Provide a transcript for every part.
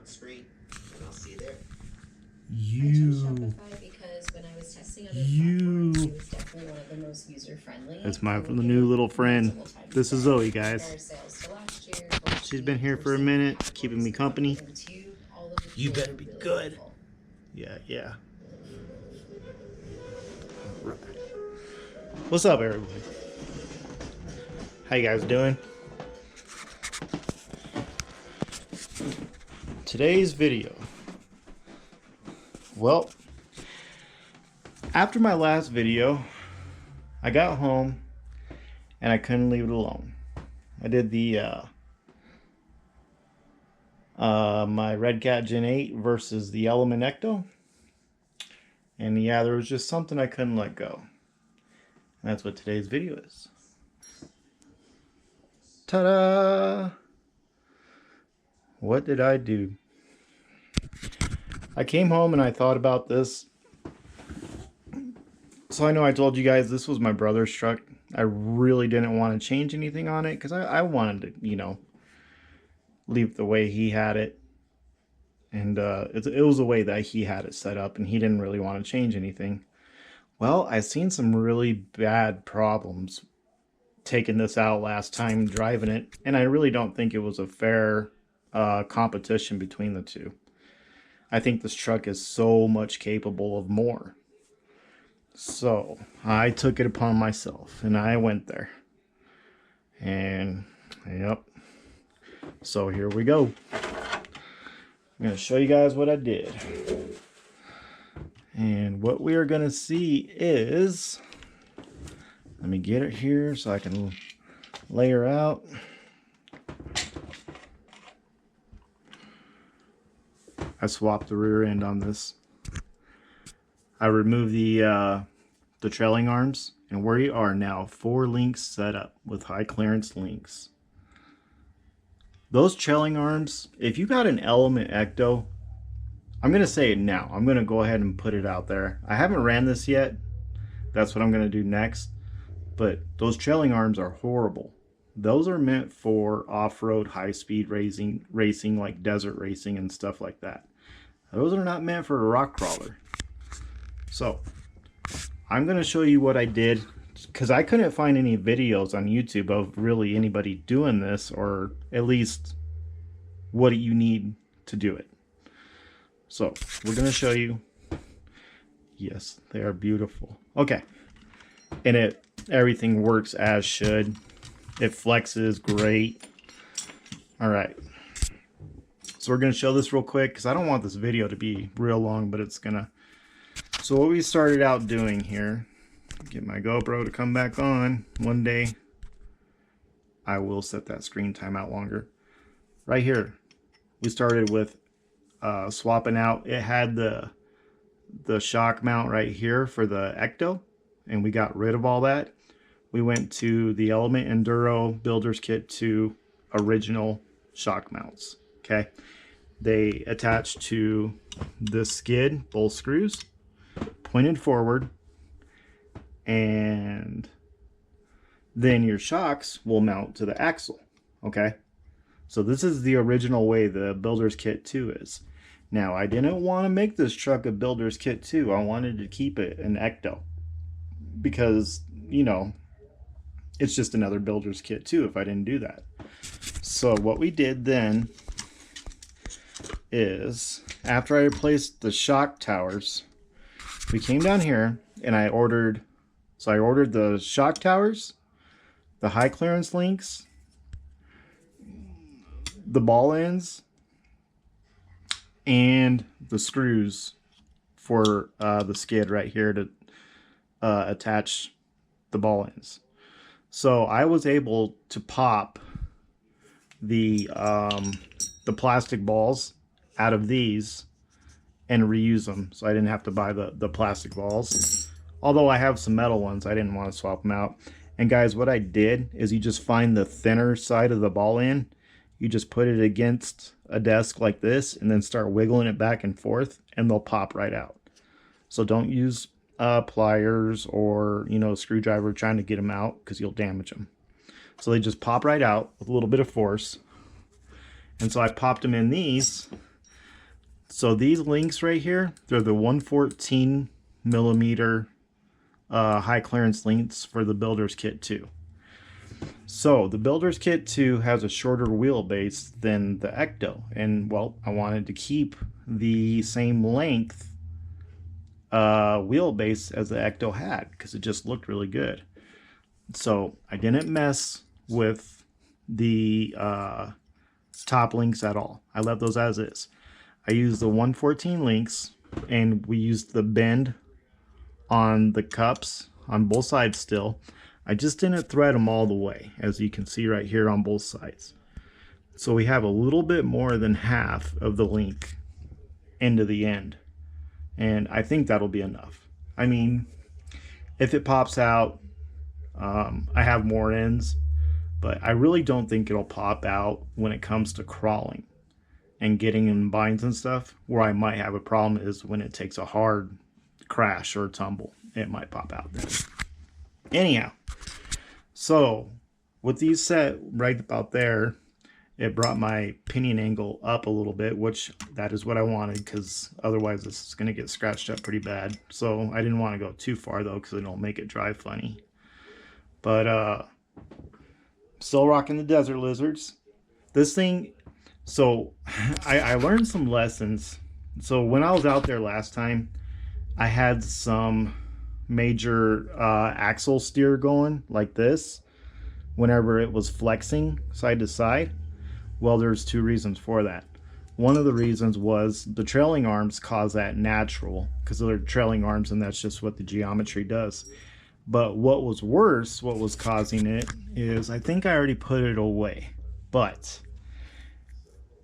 screen, and I'll see you there. That's my new little friend. This is Zoe, guys. She's been here for a minute, keeping me company. You better be good. Yeah. All right. What's up, everybody? How you guys doing? Today's video. Well, after my last video, I got home and I couldn't leave it alone. I did the my Red Cat Gen 8 versus the Element Ecto. And yeah, there was just something I couldn't let go. And that's what today's video is. Ta-da! What did I do? I came home and I thought about this. So I know I told you guys this was my brother's truck. I really didn't want to change anything on it because I wanted to, you know, leave the way he had it. And it was the way that he had it set up, and he didn't really want to change anything. Well, I seen some really bad problems taking this out last time driving it, and I really don't think it was a fair competition between the two. I think this truck is so much capable of more. So I took it upon myself and I went there. And yep. So here we go. I'm going to show you guys what I did. And what we are going to see is, let me get it here so I can lay her out. I swapped the rear end on this. I removed the trailing arms, and we are now 4 links set up with high clearance links. Those trailing arms, if you got an Element Ecto, I'm going to say it now. I'm going to go ahead and put it out there. I haven't ran this yet. That's what I'm going to do next. But those trailing arms are horrible. Those are meant for off-road high-speed racing like desert racing and stuff like that. Those are not meant for a rock crawler. So I'm going to show you what I did, because I couldn't find any videos on YouTube of really anybody doing this, or at least what you need to do it. So we're going to show you. Yes, they are beautiful. Okay. And everything works as should. It flexes great. All right. So we're going to show this real quick because I don't want this video to be real long, but it's going to. So what we started out doing here, get my GoPro to come back on. One day I will set that screen time out longer. Right here, we started with swapping out. It had the shock mount right here for the Ecto, and we got rid of all that. We went to the Element Enduro Builder's Kit 2 original shock mounts. Okay, they attach to the skid, both screws pointed forward, and then your shocks will mount to the axle. Okay, so this is the original way the Builder's Kit 2 is. Now, I didn't want to make this truck a Builder's Kit 2. I wanted to keep it an Ecto because, you know, it's just another Builder's Kit 2 if I didn't do that. So what we did then is, after I replaced the shock towers, we came down here and I ordered the shock towers, the high clearance links, the ball ends, and the screws for the skid right here to attach the ball ends. So I was able to pop the plastic balls out of these and reuse them, so I didn't have to buy the plastic balls. Although I have some metal ones, I didn't want to swap them out. And guys, what I did is you just find the thinner side of the ball end, you just put it against a desk like this and then start wiggling it back and forth, and they'll pop right out. So don't use pliers or, you know, a screwdriver trying to get them out, because you'll damage them. So they just pop right out with a little bit of force. And so I popped them in these So these links right here, they're the 114 millimeter high clearance links for the Builder's Kit 2. So the Builder's Kit 2 has a shorter wheelbase than the Ecto, and well, I wanted to keep the same length wheelbase as the Ecto had because it just looked really good. So I didn't mess with the top links at all. I left those as is. I used the 114 links, and we used the bend on the cups on both sides still. I just didn't thread them all the way, as you can see right here on both sides. So we have a little bit more than half of the link into the end. And I think that'll be enough. I mean, if it pops out, I have more ends, but I really don't think it'll pop out when it comes to crawling and getting in binds and stuff. Where I might have a problem is when it takes a hard crash or tumble. It might pop out then. Anyhow, so with these set right about there, it brought my pinion angle up a little bit, which that is what I wanted, because otherwise this is going to get scratched up pretty bad. So I didn't want to go too far though, because it'll make it drive funny. But still rocking the Desert Lizards. This thing, so I learned some lessons. So when I was out there last time, I had some major axle steer going like this whenever it was flexing side to side. Well, there's two reasons for that. One of the reasons was the trailing arms cause that natural, because they're trailing arms and that's just what the geometry does. But what was worse, what was causing it, is I think I already put it away, but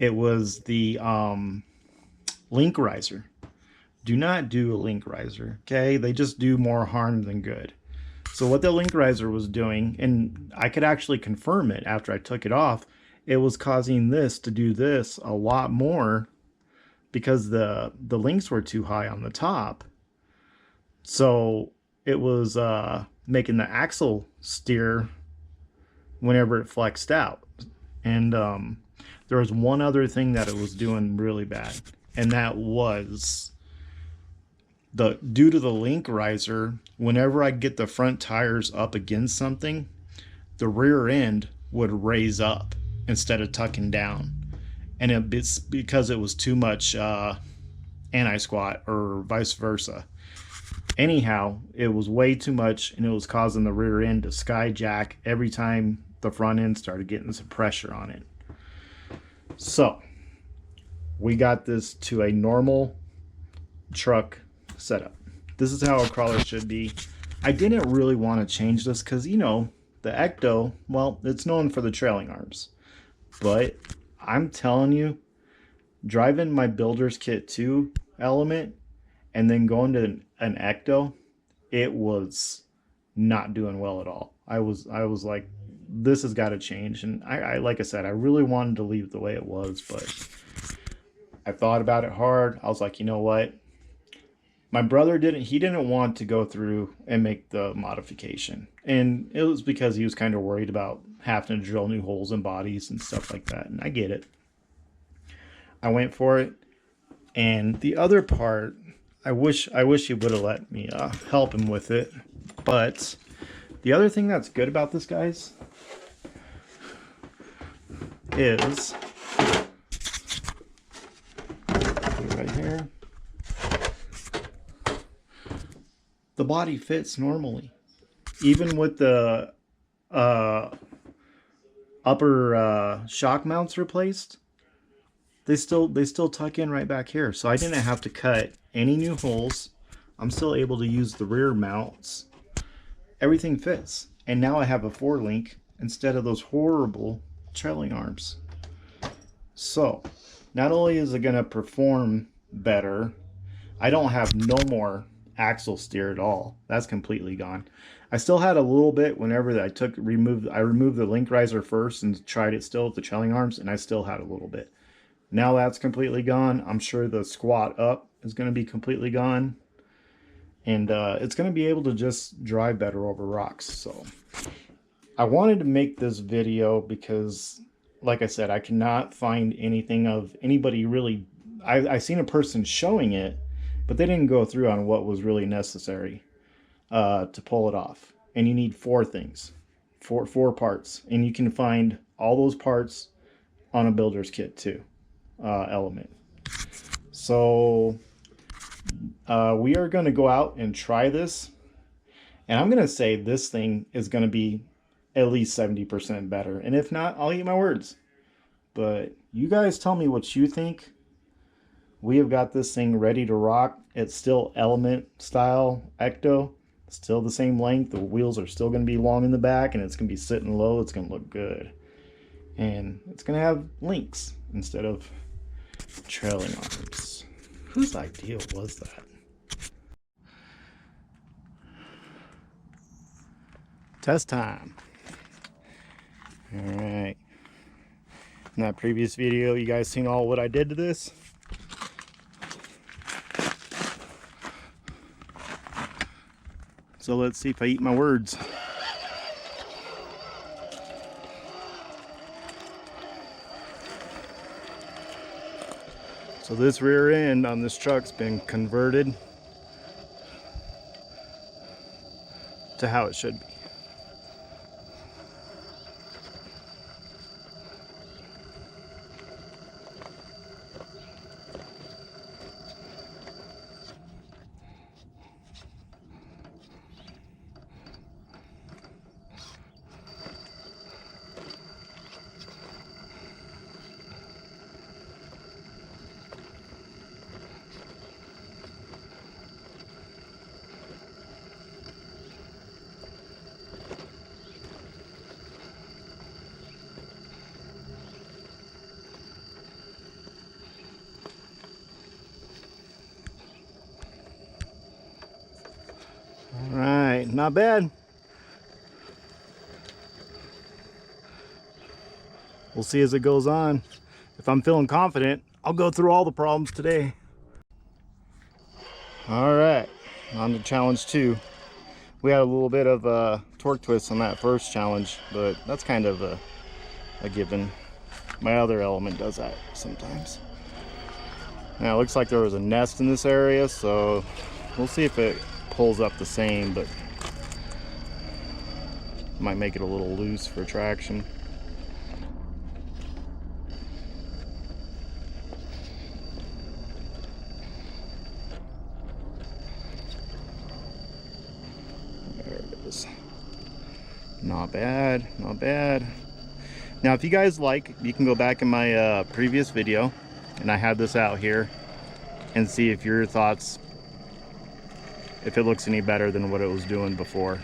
it was the link riser. Do not do a link riser, okay? They just do more harm than good. So what the link riser was doing, and I could actually confirm it after I took it off, it was causing this to do this a lot more because the links were too high on the top. So it was making the axle steer whenever it flexed out. And there was one other thing that it was doing really bad, and that was due to the link riser. Whenever I get the front tires up against something, the rear end would raise up instead of tucking down, and it's because it was too much anti-squat or vice versa. Anyhow, it was way too much, and it was causing the rear end to skyjack every time the front end started getting some pressure on it. So we got this to a normal truck setup. This is how a crawler should be. I didn't really want to change this because, you know, the Ecto, well, it's known for the trailing arms. But I'm telling you, driving my Builder's Kit 2 element and then going to an Ecto, it was not doing well at all. I was like, this has got to change. And I like I said, I really wanted to leave it the way it was, but I thought about it hard. I was like, you know what? My brother didn't want to go through and make the modification. And it was because he was kind of worried about having to drill new holes in bodies and stuff like that. And I get it. I went for it. And the other part, I wish he would have let me help him with it. But the other thing that's good about this, guys, is right here. The body fits normally, even with the upper shock mounts replaced. They still tuck in right back here, so I didn't have to cut any new holes. I'm still able to use the rear mounts. Everything fits, and now I have a 4-link instead of those horrible trailing arms. So not only is it going to perform better, I don't have no more axle steer at all. That's completely gone. I still had a little bit whenever I removed the link riser first and tried it still with the trailing arms, and I still had a little bit. Now that's completely gone. I'm sure the squat up is going to be completely gone, and it's going to be able to just drive better over rocks. So I wanted to make this video because, like I said, I cannot find anything of anybody really I seen a person showing it, but they didn't go through on what was really necessary to pull it off. And you need four things, four parts, and you can find all those parts on a builder's kit too, element. So we are going to go out and try this, and I'm going to say this thing is going to be at least 70% better. And if not, I'll eat my words. But you guys tell me what you think. We have got this thing ready to rock. It's still element style Ecto. Still the same length. The wheels are still going to be long in the back, and it's going to be sitting low. It's going to look good. And it's going to have links instead of trailing arms. Whose idea was that? Test time. Alright. In that previous video, you guys seen all what I did to this? So let's see if I eat my words. So this rear end on this truck's been converted to how it should be. All right, not bad. We'll see as it goes on. If I'm feeling confident, I'll go through all the problems today. All right, on to challenge 2. We had a little bit of a torque twist on that first challenge, but that's kind of a given. My other element does that sometimes. Now it looks like there was a nest in this area, so we'll see if it pulls up the same, but might make it a little loose for traction. There it is. Not bad, not bad. Now if you guys like, you can go back in my previous video, and I had this out here, and see if your thoughts, if it looks any better than what it was doing before.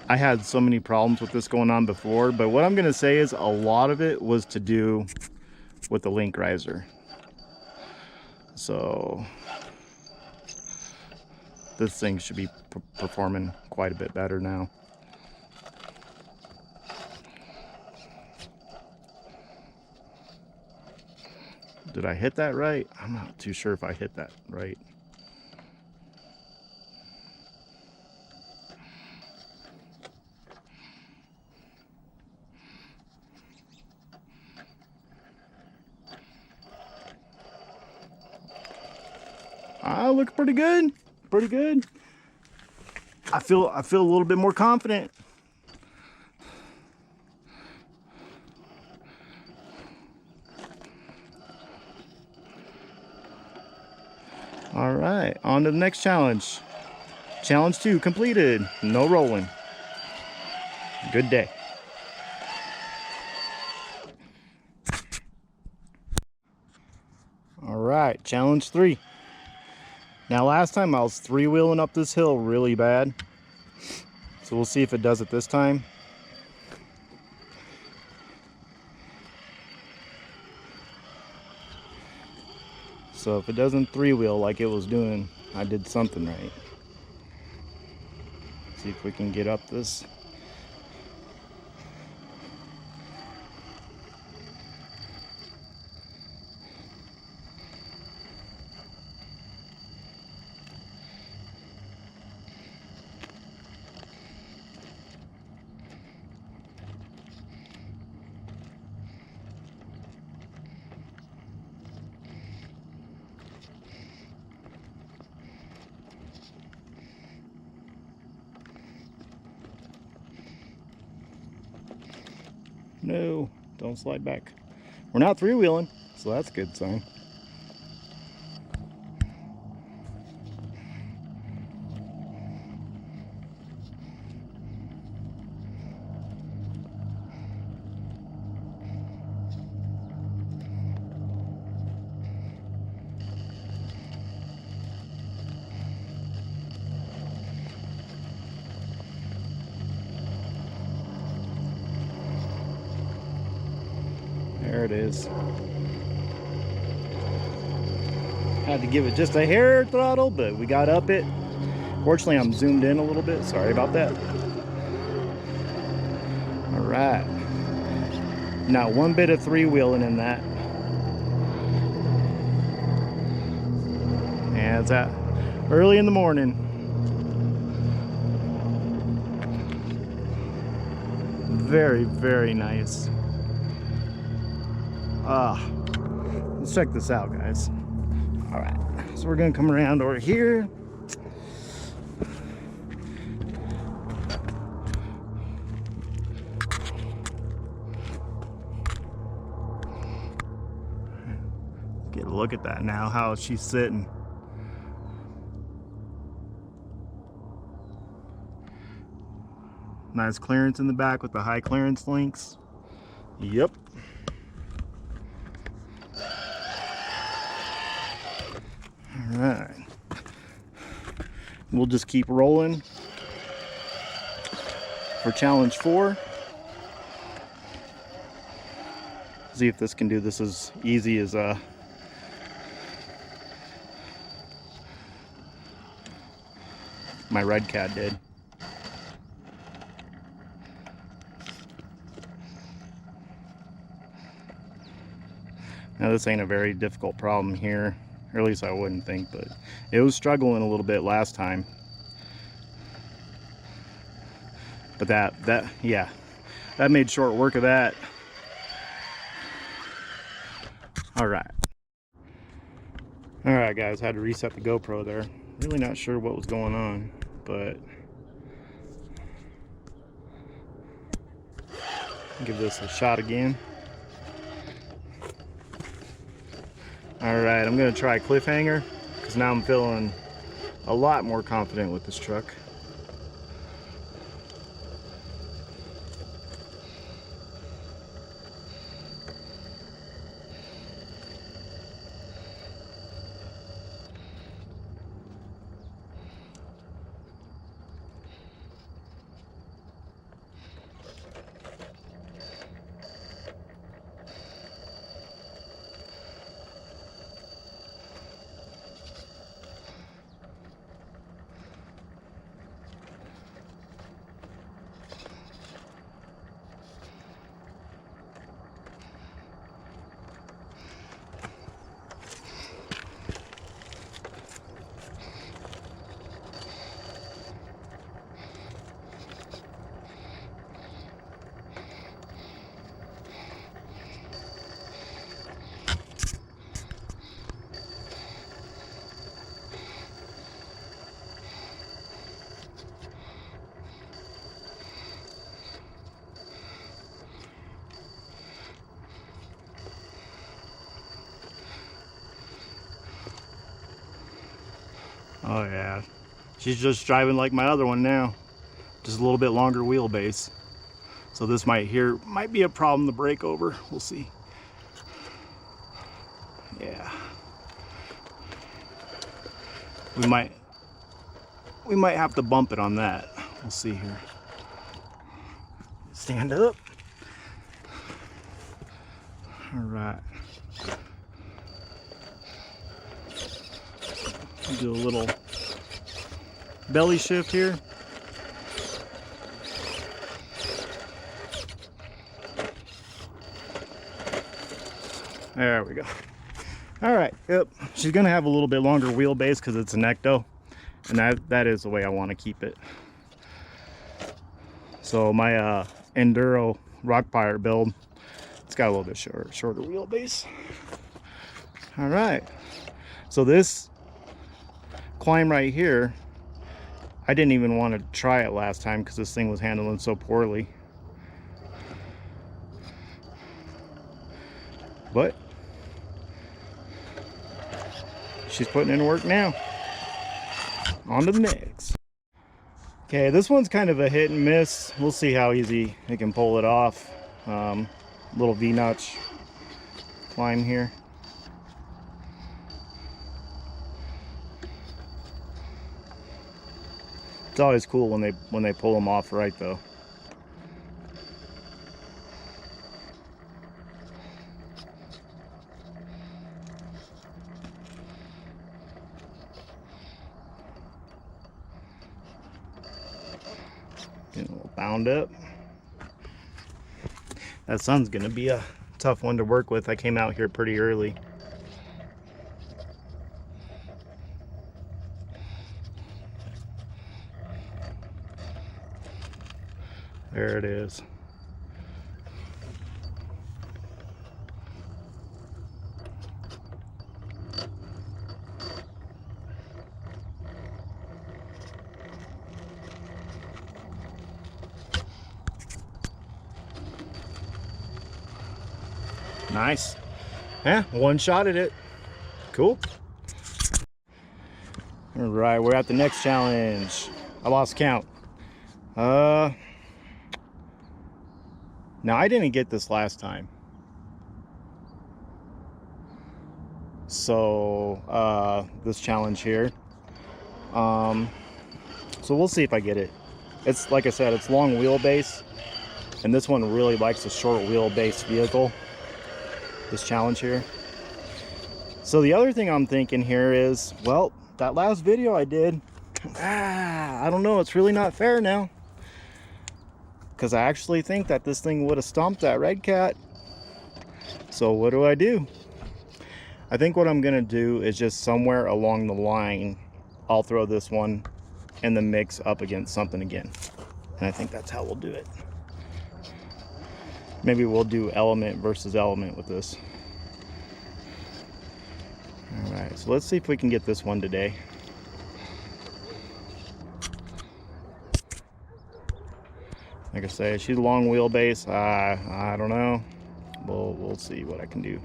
I had so many problems with this going on before, but what I'm going to say is a lot of it was to do with the link riser. So this thing should be performing quite a bit better now. Did I hit that right? I'm not too sure if I hit that right. I look pretty good. Pretty good. I feel a little bit more confident. All right, on to the next challenge. Challenge 2 completed. No rolling. Good day. All right, challenge 3. Now last time I was 3-wheeling up this hill really bad. So we'll see if it does it this time. So if it doesn't 3-wheel like it was doing, I did something right. See if we can get up this. No, don't slide back. We're not three-wheeling, so that's a good sign. There it is. Had to give it just a hair throttle, but we got up it. Fortunately, I'm zoomed in a little bit. Sorry about that. All right. Not one bit of three-wheeling in that. And it's at early in the morning. Very, very nice. Let's check this out, guys. All right, so we're gonna come around over here. Get a look at that now, how she's sitting. Nice clearance in the back with the high clearance links. Yep. All right. We'll just keep rolling for challenge 4. See if this can do this as easy as my red cat did. Now this ain't a very difficult problem here, or at least I wouldn't think, but it was struggling a little bit last time. But that made short work of that. All right. All right, guys, had to reset the GoPro there. Really not sure what was going on, but give this a shot again. All right, I'm gonna try cliffhanger because now I'm feeling a lot more confident with this truck. Oh yeah, she's just driving like my other one now, just a little bit longer wheelbase. So this might be a problem to break over. We'll see. Yeah, we might have to bump it on that. We'll see here. Stand up. All right. Do a little belly shift here. There we go. All right, yep. She's gonna have a little bit longer wheelbase because it's an Ecto, and that is the way I want to keep it. So my Enduro Rock Pirate build, it's got a little bit shorter wheelbase. All right, so this climb right here, I didn't even want to try it last time because this thing was handling so poorly. But she's putting in work now. On to the next. Okay, this one's kind of a hit and miss. We'll see how easy it can pull it off. Little V-notch climb here. It's always cool when they pull them off right though. Getting a little bound up. That sun's gonna be a tough one to work with. I came out here pretty early. There it is. Nice. Yeah, one shot at it. Cool. All right, we're at the next challenge. I lost count. Now I didn't get this last time. So, this challenge here. So we'll see if I get it. It's like I said, it's long wheelbase, and this one really likes a short wheelbase vehicle. This challenge here. So the other thing I'm thinking here is, well, that last video I did, I don't know, it's really not fair now, because I actually think that this thing would have stomped that red cat. So what do? I think what I'm gonna do is just somewhere along the line, I'll throw this one in the mix up against something again, and I think that's how we'll do it. Maybe we'll do element versus element with this. All right, so let's see if we can get this one today. Like I say, she's long wheelbase. I don't know. We'll see what I can do.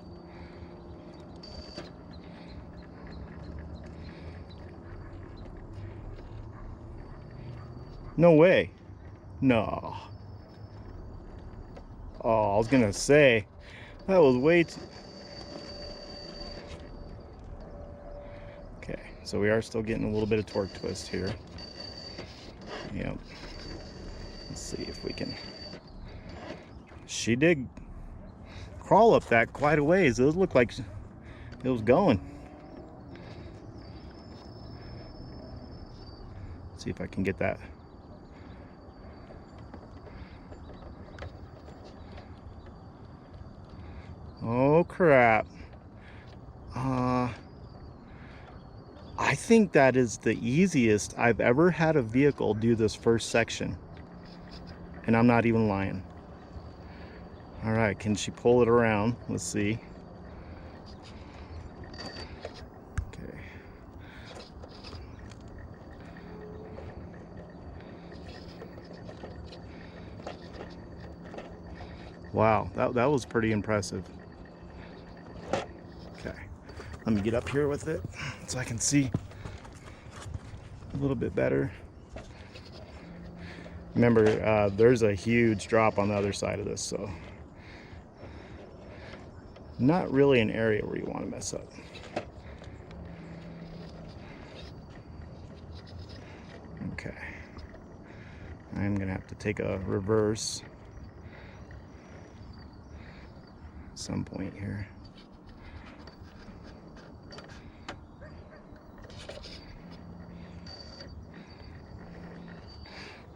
No way. No. Oh, I was gonna say, that was way too... Okay, so we are still getting a little bit of torque twist here. Yep. Let's see if we can... She did crawl up that quite a ways. It looked like it was going. Let's see if I can get that. Oh crap. I think that is the easiest I've ever had a vehicle do this first section. And I'm not even lying. All right, can she pull it around? Let's see. Okay. Wow, that was pretty impressive. Okay, let me get up here with it so I can see a little bit better. Remember, there's a huge drop on the other side of this, so not really an area where you want to mess up. Okay, I'm gonna have to take a reverse at some point here.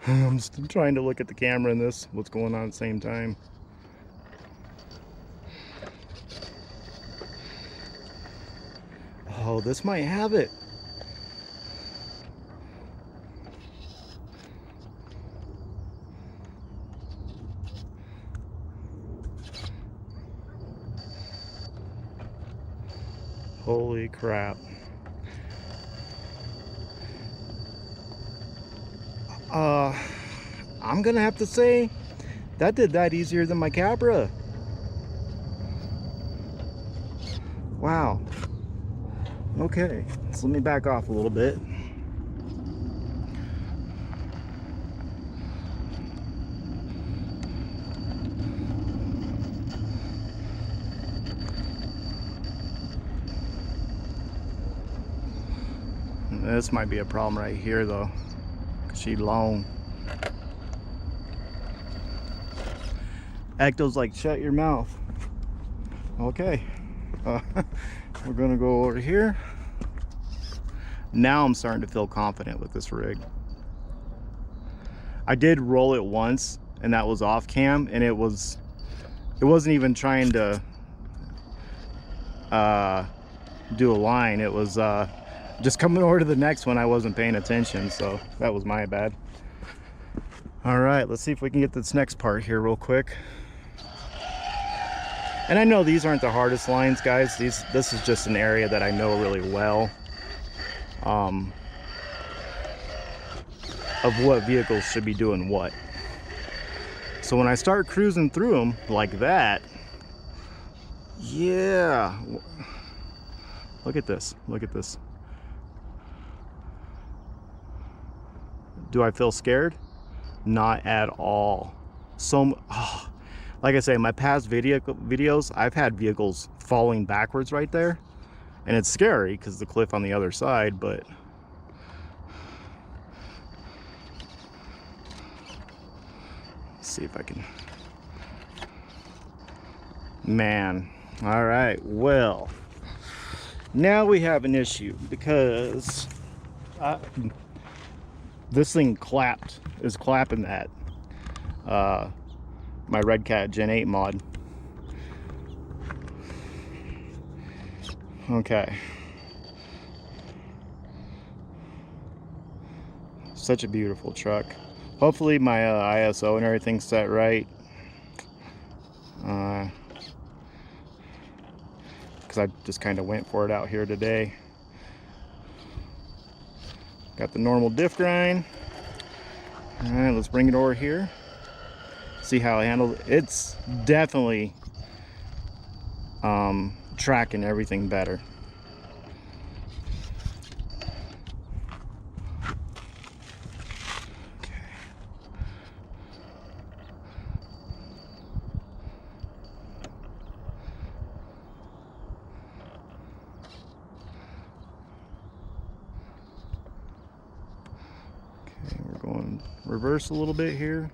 I'm still trying to look at the camera in this, what's going on at the same time. Oh, this might have it. Holy crap. I'm gonna have to say that did that easier than my Capra. Wow. Okay, so let me back off a little bit. This might be a problem right here though, 'cause she's long. Ecto's like, shut your mouth. Okay, we're gonna go over here. Now I'm starting to feel confident with this rig. I did roll it once and that was off cam, and it wasn't even trying to do a line. It was just coming over to the next one. I wasn't paying attention, so that was my bad. All right, let's see if we can get this next part here real quick. And I know these aren't the hardest lines, guys. This is just an area that I know really well, of what vehicles should be doing what. So when I start cruising through them like that, yeah, look at this, look at this. Do I feel scared? Not at all. So, oh, like I say, my past videos, I've had vehicles falling backwards right there, and it's scary because the cliff on the other side, but let's see if I can. Man, all right, well, now we have an issue because this thing is clapping that my Red Cat Gen 8 mod. Okay, such a beautiful truck. Hopefully my ISO and everything's set right, because I just kind of went for it out here today. Got the normal diff grind. All right, let's bring it over here. See how I handle it. It's definitely tracking everything better. Okay, we're going reverse a little bit here.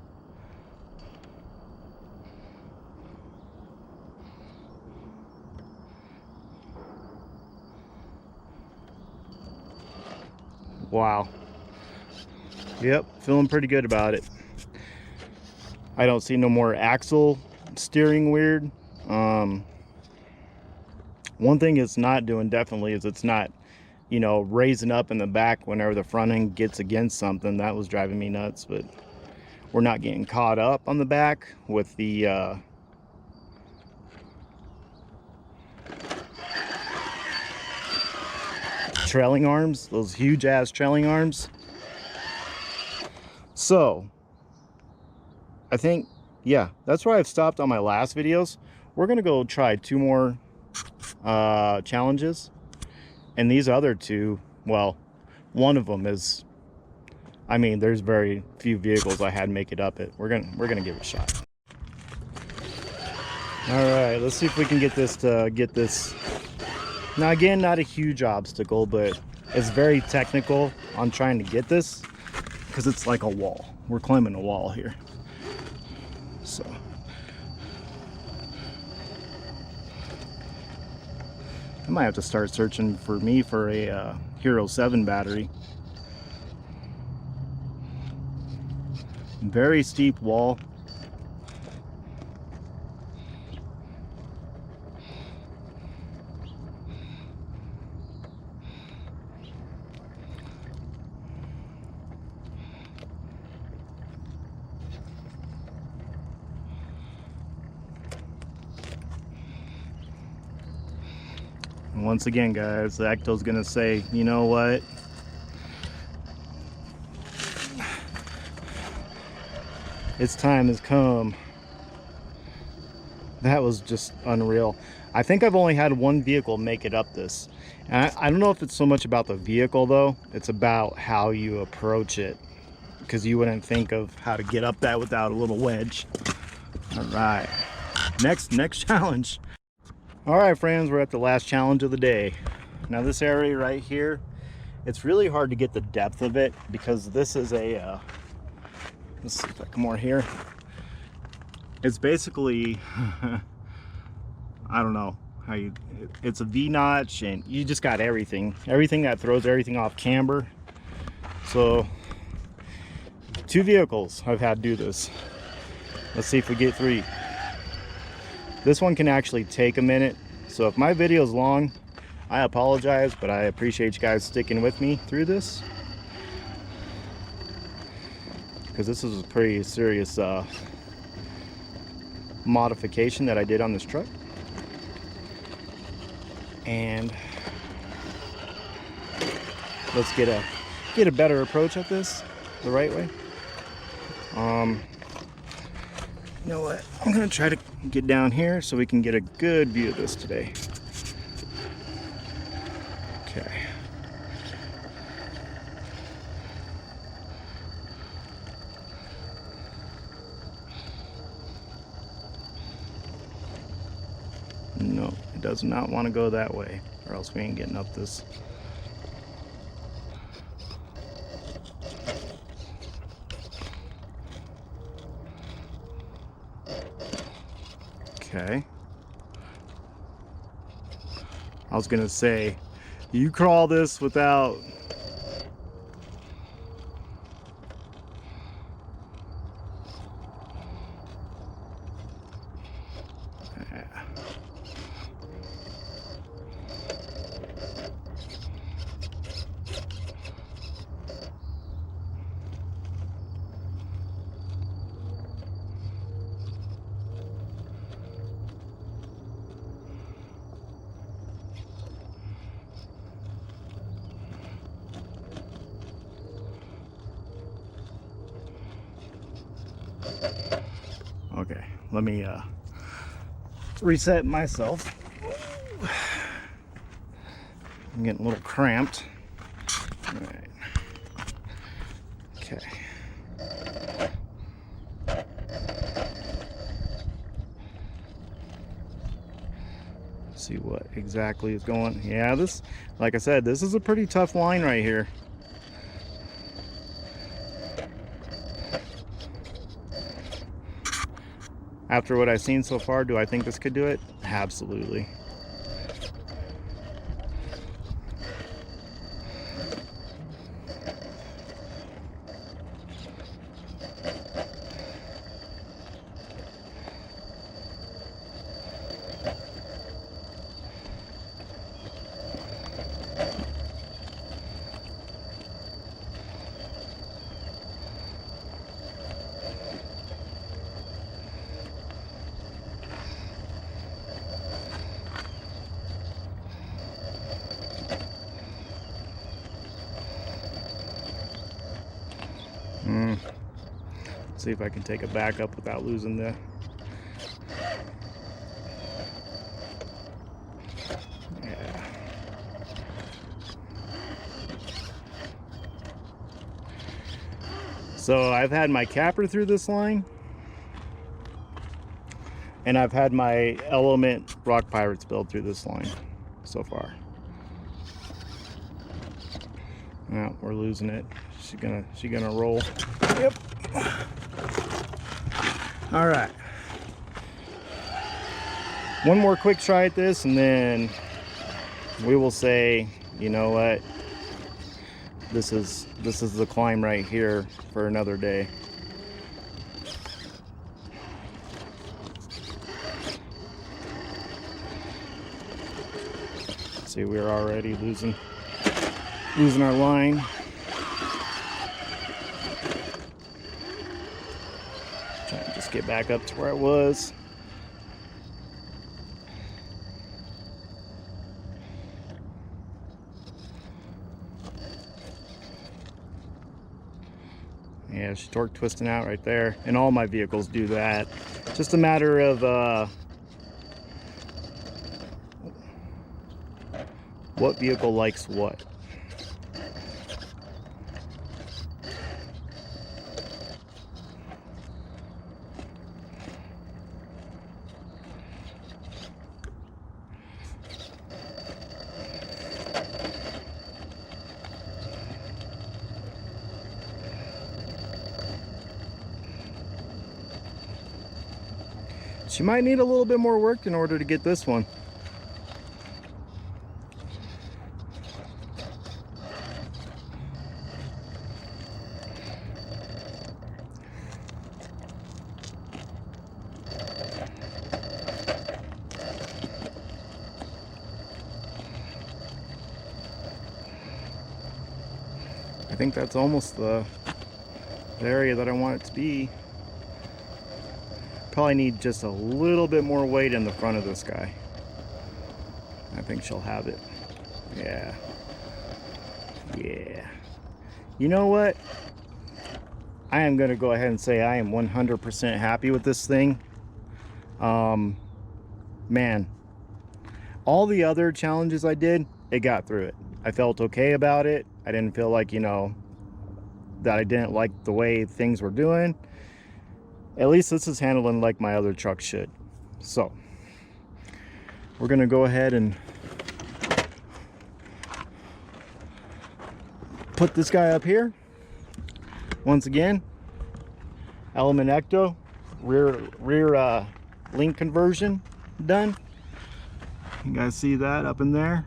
Wow. Yep, feeling pretty good about it. I don't see no more axle steering weird. One thing it's not doing definitely is it's not, you know, raising up in the back whenever the front end gets against something. That was driving me nuts, but we're not getting caught up on the back with the trailing arms, those huge ass trailing arms. So I think, yeah, that's where I've stopped on my last videos. We're gonna go try 2 more challenges, and these other 2, well, one of them is, I mean, there's very few vehicles I had make it up it. We're gonna give it a shot. All right, let's see if we can get this to get this. Now again, not a huge obstacle, but it's very technical on trying to get this because it's like a wall. We're climbing a wall here. So I might have to start searching for a Hero 7 battery. Very steep wall. And once again, guys, the Ecto's gonna say, you know what? Its time has come. That was just unreal. I think I've only had one vehicle make it up this. And I don't know if it's so much about the vehicle though. It's about how you approach it, because you wouldn't think of how to get up that without a little wedge. All right, next challenge. All right, friends, we're at the last challenge of the day. Now this area right here, it's really hard to get the depth of it because this is a, let's see if I come more here. It's basically, I don't know how you, it's a V-notch and you just got everything that throws everything off camber. So 2 vehicles I've had do this. Let's see if we get 3. This one can actually take a minute. So if my video is long, I apologize, but I appreciate you guys sticking with me through this, because this is a pretty serious modification that I did on this truck. And let's get a better approach at this the right way. You know what? I'm gonna try to get down here so we can get a good view of this today. Okay. No, it does not want to go that way, or else we ain't getting up this. Okay. I was gonna say, you crawl this without. Okay, let me reset myself. I'm getting a little cramped. All right. Okay. See what exactly is going. Yeah, this, like I said, this is a pretty tough line right here. After what I've seen so far, do I think this could do it? Absolutely. Let's see if I can take it back up without losing the. Yeah. So I've had my capper through this line, and I've had my Element Rock Pirates build through this line so far. Now we're losing it. She gonna roll. Yep. All right. One more quick try at this, and then we will say, you know what? This is the climb right here for another day. See, we're already losing our line. Trying to just get back up to where I was. Yeah, she's torque twisting out right there, and all my vehicles do that. Just a matter of what vehicle likes what. She might need a little bit more work in order to get this one. I think that's almost the area that I want it to be. Probably need just a little bit more weight in the front of this guy. I think she'll have it. Yeah. Yeah. You know what? I am going to go ahead and say I am 100% happy with this thing. Man, all the other challenges I did, it got through it. I felt okay about it. I didn't feel like, you know, that I didn't like the way things were doing. At least this is handling like my other truck should. So we're gonna go ahead and put this guy up here. Once again, Element Ecto rear link conversion done. You guys see that up in there?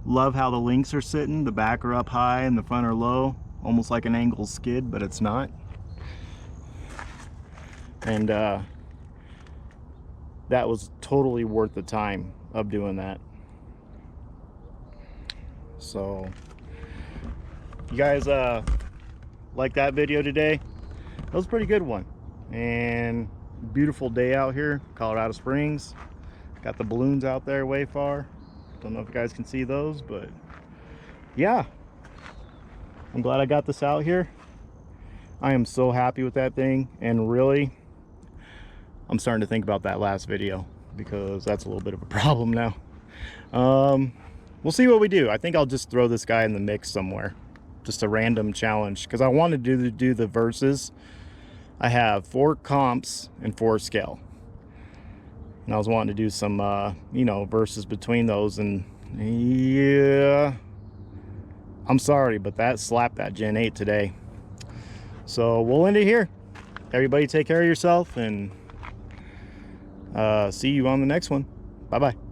Love how the links are sitting. The back are up high and the front are low, almost like an angle skid, but it's not. And that was totally worth the time of doing that. So you guys like that video today? That was a pretty good one. And beautiful day out here, Colorado Springs. Got the balloons out there way far. Don't know if you guys can see those, but yeah, I'm glad I got this out here. I am so happy with that thing, and really I'm starting to think about that last video because that's a little bit of a problem now. We'll see what we do. I think I'll just throw this guy in the mix somewhere, just a random challenge, because I wanted to do the verses. I have 4 comps and 4 scale, and I was wanting to do some you know, verses between those. And yeah, I'm sorry, but that slapped that Gen 8 today. So we'll end it here. Everybody take care of yourself, and see you on the next one. Bye bye.